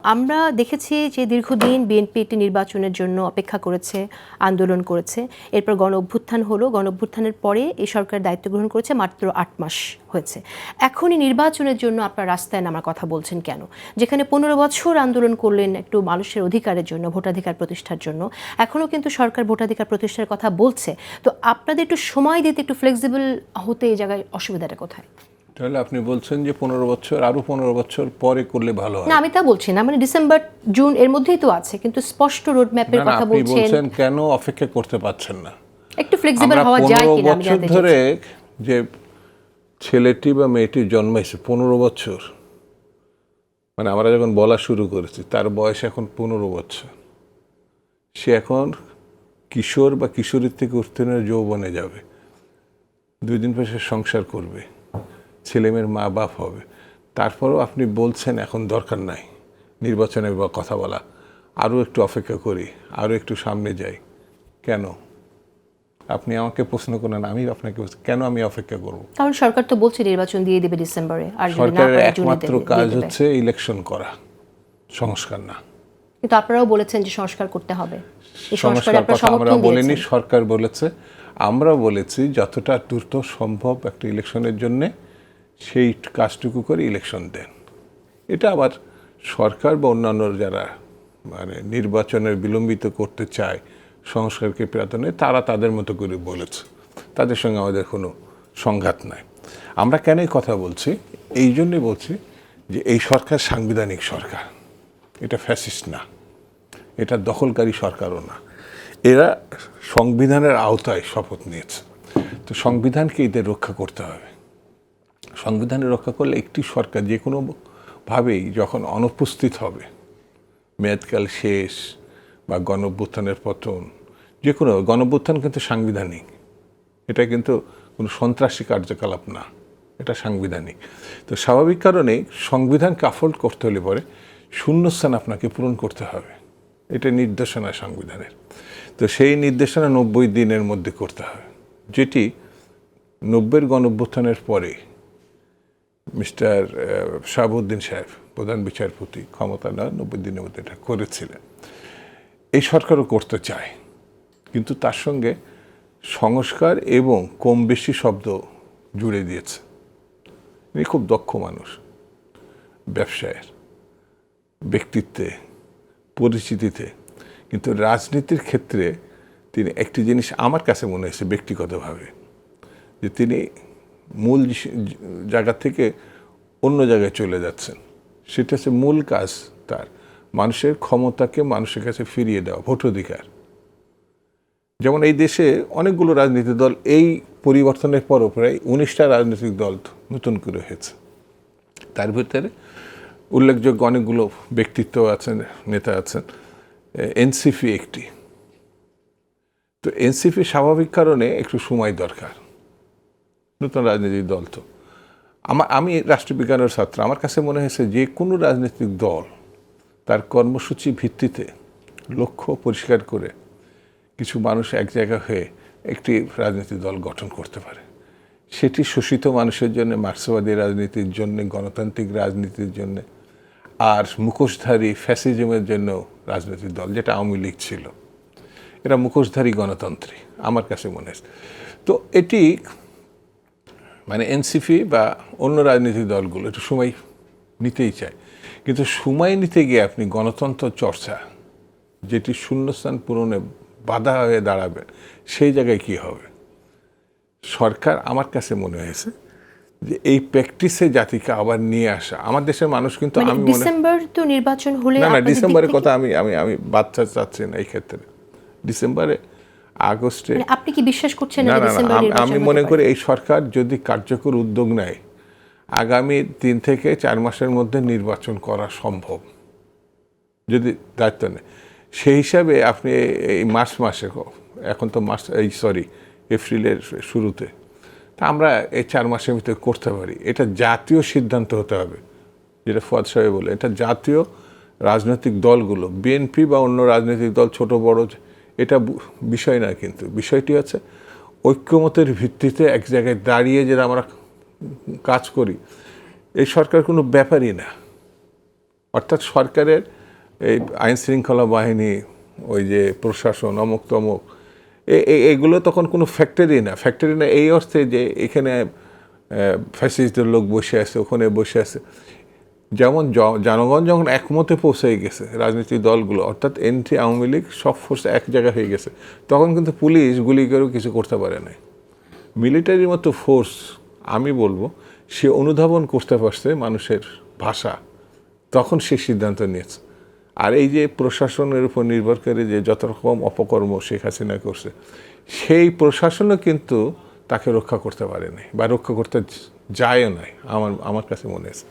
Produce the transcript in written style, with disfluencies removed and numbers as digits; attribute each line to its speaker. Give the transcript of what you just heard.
Speaker 1: আমরা দেখেছি যে দীর্ঘদিন বিএনপি একটি নির্বাচনের জন্য অপেক্ষা করেছে, আন্দোলন করেছে। এরপর গণ অভ্যুত্থান হলো, গণ অভ্যুত্থানের পরে এই সরকার দায়িত্ব গ্রহণ করেছে মাত্র ৮ মাস হয়েছে। এখনই নির্বাচনের জন্য আপনার রাস্তায় নামার কথা বলছেন কেন? যেখানে ১৫ বছর আন্দোলন করলেন একটু মানুষের অধিকারের জন্য, ভোটাধিকার প্রতিষ্ঠার জন্য, এখনও কিন্তু সরকার ভোটাধিকার প্রতিষ্ঠার কথা বলছে। তো আপনাদের একটু সময় দিতে, একটু ফ্লেক্সিবল হতে এই জায়গায় অসুবিধাটা কোথায়?
Speaker 2: তাহলে আপনি বলছেন যে 15 বছর আরো 15 বছর পরে করলে ভালো হয়।
Speaker 1: না, আমি তা বলছি না, মানে ডিসেম্বর জুন এর মধ্যেই তো আছে, কিন্তু স্পষ্ট রোড ম্যাপের কথা
Speaker 2: আপনি
Speaker 1: বলছেন।
Speaker 2: বলছেন কেন অপেক্ষা করতে পারছেন না?
Speaker 1: একটু ফ্লেক্সিবল হওয়া যায় কিনা আমি
Speaker 2: 15 বছর
Speaker 1: জানতে
Speaker 2: ধরে
Speaker 1: চাইছি।
Speaker 2: যে ছেলেটি বা মেয়েটি জন্মাইছে 15 বছর, মানে আমরা যখন বলা শুরু করেছি তার বয়স এখন 15 বছর। সে এখন কিশোর বা কিশোরীর থেকে উত্তীর্ণ যৌবনে যাবে, 2 দিন পর সে সংসার করবে, ছেলেমেয়ের মা বাপ হবে। তারপরও আপনি বলছেন এখন দরকার নাই নির্বাচনের বা কথা বলা, আরও একটু অপেক্ষা করি, আরও একটু সামনে যাই। কেন? আপনি আমাকে প্রশ্ন করেন, আমি আপনাকে কেন আমি অপেক্ষা করব?
Speaker 1: কারণ সরকার তো বলছে নির্বাচন দিয়ে দেবে ডিসেম্বরে, আর যদি না
Speaker 2: সরকারের
Speaker 1: পারে জুনে
Speaker 2: একমাত্র
Speaker 1: দিয়ে
Speaker 2: কাজ
Speaker 1: দেবে।
Speaker 2: হচ্ছে ইলেকশন করা, সংস্কার না।
Speaker 1: কিন্তু আপনারাও বলেছেন যে সংস্কার করতে হবে। এই সংস্কারে
Speaker 2: সংস্কার
Speaker 1: আপনারা
Speaker 2: কথা আমরা
Speaker 1: সমর্থন
Speaker 2: বলিনি,
Speaker 1: দিয়েছেন।
Speaker 2: সরকার বলেছে। আমরা বলেছি যতটা দ্রুত সম্ভব একটা ইলেকশনের জন্য সেই কাজটুকু করে ইলেকশন দেন। এটা আবার সরকার বা অন্যান্য যারা মানে নির্বাচনের বিলম্বিত করতে চায়, সংস্কারকে প্রাধান্য, তারা তাদের মতো করে বলেছে। তাদের সঙ্গে আমাদের কোনো সংঘাত নাই। আমরা কেন এই কথা বলছি? এই জন্যই বলছি যে এই সরকার সাংবিধানিক সরকার, এটা ফ্যাসিস্ট না, এটা দখলকারী সরকারও না। এরা সংবিধানের আওতায় শপথ নিয়েছে। তো সংবিধানকে এদের রক্ষা করতে হবে। সংবিধানে রক্ষা করলে একটি সরকার যে কোনোভাবেই যখন অনুপস্থিত হবে, মেয়াদকাল শেষ বা গণঅভ্যুত্থানের পতন, যে কোনো গণঅভ্যুত্থান কিন্তু সাংবিধানিক, এটা কিন্তু কোনো সন্ত্রাসী কার্যকলাপ না, এটা সাংবিধানিক। তো স্বাভাবিক কারণে সংবিধানকে আফোল্ড করতে হলে পরে শূন্যস্থান আপনাকে পূরণ করতে হবে। এটা নির্দেশনা সংবিধানের। তো সেই নির্দেশনা 90 দিনের মধ্যে করতে হবে, যেটি 90-এর গণঅভ্যুত্থানের পরে মিস্টার শাহাবুদ্দিন সাহেব, প্রধান বিচারপতি, ক্ষমতা নেওয়ার 90 দিনের মধ্যে এটা করেছিলেন। এই সরকারও করতে চায়, কিন্তু তার সঙ্গে সংস্কার এবং কম বেশি শব্দ জুড়ে দিয়েছে। ইনি খুব দক্ষ মানুষ, ব্যবসায়ের, ব্যক্তিত্বে, পরিচিতিতে, কিন্তু রাজনীতির ক্ষেত্রে তিনি একটি জিনিস আমার কাছে মনে হয়েছে ব্যক্তিগতভাবে, যে তিনি মূল জায়গা থেকে অন্য জায়গায় চলে যাচ্ছেন। সেটা হচ্ছে মূল কাজ তার, মানুষের ক্ষমতাকে মানুষের কাছে ফিরিয়ে দেওয়া, ভোটাধিকার। যেমন এই দেশে অনেকগুলো রাজনৈতিক দল, এই পরিবর্তনের পরও প্রায় 19টা রাজনৈতিক দল নতুন করে হয়েছে। তার ভিতরে উল্লেখযোগ্য অনেকগুলো ব্যক্তিত্ব আছেন, নেতা আছেন। এনসিপি একটি। তো এনসিপি স্বাভাবিক কারণে একটু সময় দরকার, নতুন রাজনৈতিক দল। তো আমি রাষ্ট্রবিজ্ঞানের ছাত্র, আমার কাছে মনে হয়েছে যে কোনো রাজনৈতিক দল তার কর্মসূচি ভিত্তিতে লক্ষ্য পরিষ্কার করে কিছু মানুষ এক জায়গা হয়ে একটি রাজনৈতিক দল গঠন করতে পারে। সেটি শোষিত মানুষের জন্য, মার্ক্সবাদী রাজনীতির জন্য, গণতান্ত্রিক রাজনীতির জন্য, আর মুখোশধারী ফ্যাসিজমের জন্য রাজনৈতিক দল, যেটা আওয়ামী লীগ ছিল। এরা মুখোশধারী গণতন্ত্রী আমার কাছে মনে হয়। তো এটি মানে এনসিপি বা অন্য রাজনৈতিক দলগুলো একটু সময় নিতেই চায়, কিন্তু সময় নিতে গিয়ে আপনি গণতন্ত্র চর্চা, যেটি শূন্যস্থান পূরণে বাধা হয়ে দাঁড়াবে, সেই জায়গায় কি হবে? সরকার আমার কাছে মনে হয়েছে যে এই প্র্যাকটিসে জাতিকে আবার নিয়ে আসা। আমার দেশের মানুষ কিন্তু আমি
Speaker 1: ডিসেম্বর তো নির্বাচন হলে
Speaker 2: না, ডিসেম্বরের কথা আমি বাচ্চা চাচ্ছি না এই ক্ষেত্রে। ডিসেম্বরে, আগস্টে
Speaker 1: আপনি কি বিশ্বাস করছেন
Speaker 2: না
Speaker 1: যে
Speaker 2: না
Speaker 1: ডিসেম্বরে নির্বাচন
Speaker 2: আমি
Speaker 1: হতে
Speaker 2: মনে
Speaker 1: পারে?
Speaker 2: করি এই সরকার যদি কার্যকর উদ্যোগ নেয়, আগামী 3 থেকে 4 মাসের মধ্যে নির্বাচন করা সম্ভব, যদি দায়িত্ব নেয়। সেই হিসাবে আপনি এই মার্চ মাসে, এখন তো এপ্রিলের শুরুতে, তা আমরা এই 4 মাসের ভিতরে করতে পারি। এটা জাতীয় সিদ্ধান্ত হতে হবে, যেটা ফুয়াদ সাহেব বলে, এটা জাতীয় রাজনৈতিক দলগুলো, বিএনপি বা অন্য রাজনৈতিক দল, ছোট বড়, এটা বিষয় না। কিন্তু বিষয়টি হচ্ছে ঐক্যমতের ভিত্তিতে এক জায়গায় দাঁড়িয়ে যেটা আমরা কাজ করি। এই সরকার কোনো ব্যাপারই না, অর্থাৎ সরকারের এই আইন শৃঙ্খলা বাহিনী, ওই যে প্রশাসন, অমুক তমুক, এগুলো তখন কোনো ফ্যাক্টরি না এই অর্থে যে এখানে ফ্যাসিস্টদের লোক বসে আছে, ওখানে বসে আছে। যেমন জনগণ যখন একমতে পৌঁছে গেছে, রাজনৈতিক দলগুলো অর্থাৎ এনটি, আওয়ামী লীগ সব ফোর্স এক জায়গায় হয়ে গেছে, তখন কিন্তু পুলিশ গুলি করেও কিছু করতে পারে না। মিলিটারির মতো ফোর্স আমি বলবো সে অনুধাবন করতে পারছে মানুষের ভাষা, তখন সে সিদ্ধান্ত নিয়েছে। আর এই যে প্রশাসনের উপর নির্ভর করে যে যত রকম অপকর্ম শেখ হাসিনা করছে, সেই প্রশাসনও কিন্তু তাকে রক্ষা করতে পারে নাই বা রক্ষা করতে যায়ও নাই, আমার কাছে মনে হয়েছে।